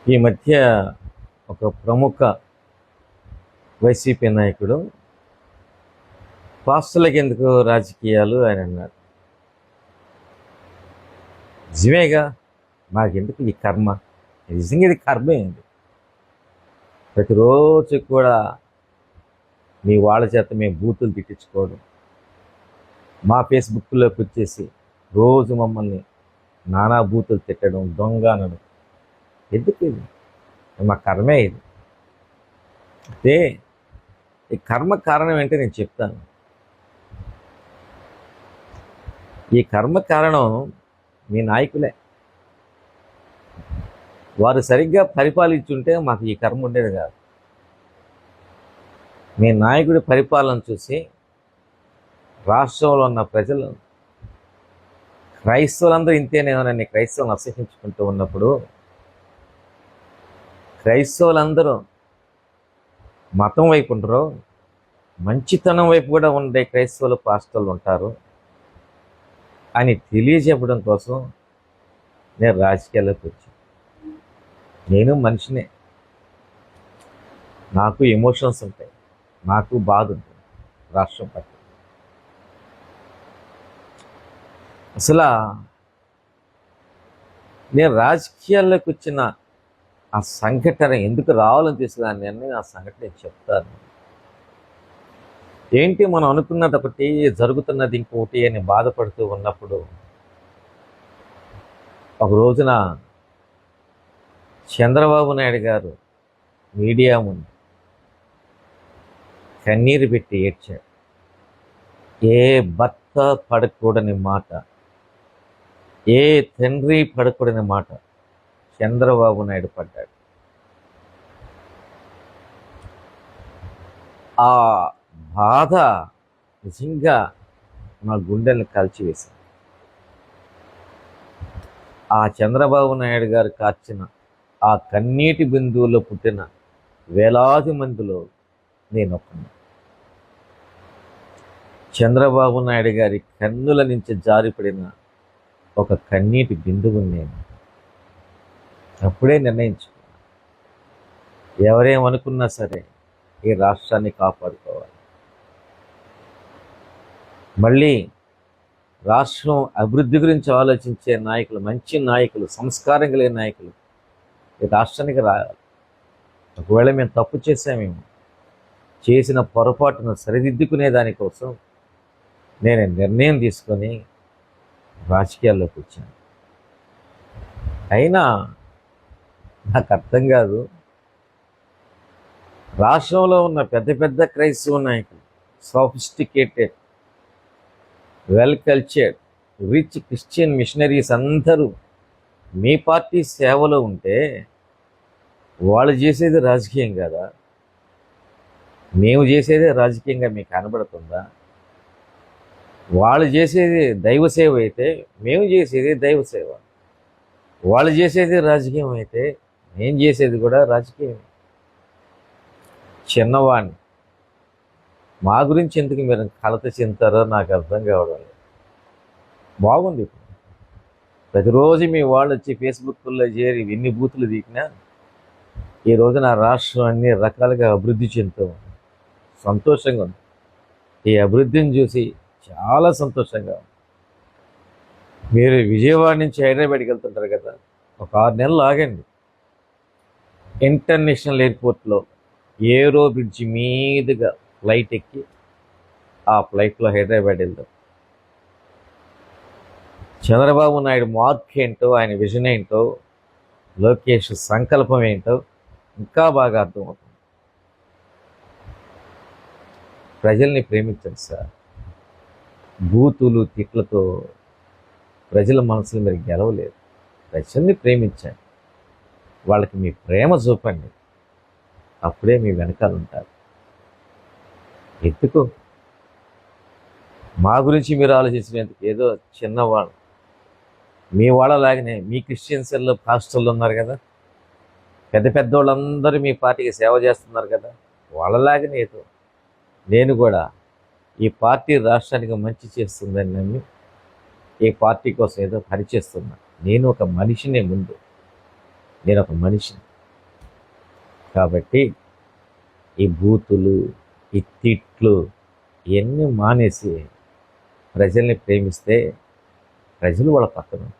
ఈ మధ్య ఒక ప్రముఖ వైసీపీ నాయకుడు పాస్టర్లకు ఎందుకు రాజకీయాలు అని అన్నాడు. నిజమేగా, మాకెందుకు ఈ కర్మ? నిజంగా ఇది కర్మే అండి. ప్రతిరోజు కూడా మీ వాళ్ళ చేత మేము బూతులు తిట్టించుకోవడం, మా ఫేస్బుక్లోకి వచ్చేసి రోజు మమ్మల్ని నానా బూతులు తిట్టడం, దొంగ అనడం, ఎందుకు ఇది? మా కర్మే ఇది. అయితే ఈ కర్మ కారణం ఏంటో నేను చెప్తాను. ఈ కర్మ కారణం మీ నాయకులే. వారు సరిగ్గా పరిపాలించుంటే మాకు ఈ కర్మ ఉండేది కాదు. మీ నాయకుడి పరిపాలన చూసి రాష్ట్రంలో ఉన్న ప్రజలు, క్రైస్తవులందరూ ఇంతేనేమోనని క్రైస్తవులను అసహించుకుంటూ ఉన్నప్పుడు, క్రైస్తవులందరూ మతం వైపు ఉండరు, మంచితనం వైపు కూడా ఉండే క్రైస్తవులు పాస్టర్లు ఉంటారు అని తెలియజెప్పడం కోసం నేను రాజకీయాల్లోకి వచ్చాను. నేను మనిషినే, నాకు ఎమోషన్స్ ఉంటాయి, నాకు బాధ ఉంటుంది రాష్ట్రం పట్ల. అసలు నేను రాజకీయాల్లోకి వచ్చిన ఆ సంఘటన ఎందుకు రావాలని తీసుకున్నాను నేను, ఆ సంఘటన నేను చెప్తాను. ఏంటి, మనం అనుకున్నది ఒకటి జరుగుతున్నది ఇంకోటి అని బాధపడుతూ ఉన్నప్పుడు ఒక రోజున చంద్రబాబు నాయుడు గారు మీడియా ముందు కన్నీరు పెట్టి ఏడ్చాడు. ఏ భర్త పడకూడని మాట, ఏ తండ్రి పడకూడని మాట చంద్రబాబు నాయుడు పడ్డాడు. ఆ బాధ నిజంగా నా గుండెల్ని కాల్చివేసింది. ఆ చంద్రబాబు నాయుడు గారు కార్చిన ఆ కన్నీటి బిందువులో పుట్టిన వేలాది మందిలో నేను ఒక్కడిని. చంద్రబాబు నాయుడు గారి కన్నుల నుంచి జారిపడిన ఒక కన్నీటి బిందువు నేను అప్పుడే నిర్ణయించుకున్నాను. ఎవరేమనుకున్నా సరే ఈ రాష్ట్రాన్ని కాపాడుకోవాలి. మళ్ళీ రాష్ట్రం అభివృద్ధి గురించి ఆలోచించే నాయకులు, మంచి నాయకులు, సంస్కారం కలిగిన నాయకులు ఈ రాష్ట్రానికి రావాలి. ఒకవేళ మేము తప్పు చేసామేమో, చేసిన పొరపాటును సరిదిద్దుకునే దానికోసం నేను నిర్ణయం తీసుకొని రాజకీయాల్లోకి వచ్చాను. అయినా నాకు అర్థం కాదు, రాష్ట్రంలో ఉన్న పెద్ద పెద్ద క్రైస్తవ నాయకులు, sophisticated, well cultured, rich Christian machineries అందరూ మీ పార్టీ సేవలో ఉంటే వాళ్ళు చేసేది రాజకీయం కదా? మేము చేసేదే రాజకీయంగా మీకు కనబడుతుందా? వాళ్ళు చేసేది దైవ సేవ అయితే మేము చేసేది దైవ సేవ, వాళ్ళు చేసేది రాజకీయం అయితే నేను చేసేది కూడా రాజకీయం. చిన్నవాడిని, మా గురించి ఎందుకు మీరు కలత చెందుతారో నాకు అర్థం కావడం లేదు. బాగుంది, ప్రతిరోజు మీ వాళ్ళు వచ్చి ఫేస్బుక్లో చేరి ఎన్ని బూతులు దిగినా ఈ రోజు నా రాష్ట్రం అన్ని రకాలుగా అభివృద్ధి చెందుతూ సంతోషంగా ఉంది. ఈ అభివృద్ధిని చూసి చాలా సంతోషంగా ఉంది. మీరు విజయవాడ నుంచి హైదరాబాద్కి వెళ్తుంటారు కదా, ఒక 6 నెలలు ఆగండి. ఇంటర్నేషనల్ ఎయిర్పోర్ట్లో ఏరో బ్రిడ్జి మీదుగా ఫ్లైట్ ఎక్కి ఆ ఫ్లైట్లో హైదరాబాద్ వెళ్దాం. చంద్రబాబు నాయుడు మార్క్ ఏంటో, ఆయన విజన్ ఏంటో, లోకేష్ సంకల్పం ఏంటో ఇంకా బాగా అర్థమవుతుంది. ప్రజల్ని ప్రేమించండి సార్. బూతులు తిట్లతో ప్రజల మనసులు మీరు గెలవలేదు. ప్రజల్ని ప్రేమించండి, వాళ్ళకి మీ ప్రేమ చూపండి, అప్పుడే మీ వెనకాల ఉంటారు. ఎందుకు మా గురించి మీరు ఆలోచించినందుకు? ఏదో చిన్నవాళ్ళు, మీ వాళ్ళలాగానే మీ క్రిస్టియన్స్లో పాస్టర్లు ఉన్నారు కదా, పెద్ద పెద్ద వాళ్ళందరూ మీ పార్టీకి సేవ చేస్తున్నారు కదా, వాళ్ళలాగానే ఏదో నేను కూడా ఈ పార్టీ రాష్ట్రానికి మంచి చేస్తుందని నమ్మి ఈ పార్టీ కోసం ఏదో పనిచేస్తున్నా. నేను ఒక మనిషినే, ముందు నేను ఒక మనిషిని. కాబట్టి ఈ బూతులు, ఈ తిట్లు ఇవన్నీ మానేసి ప్రజల్ని ప్రేమిస్తే ప్రజలు వాళ్ళ పక్కన ఉంటారు.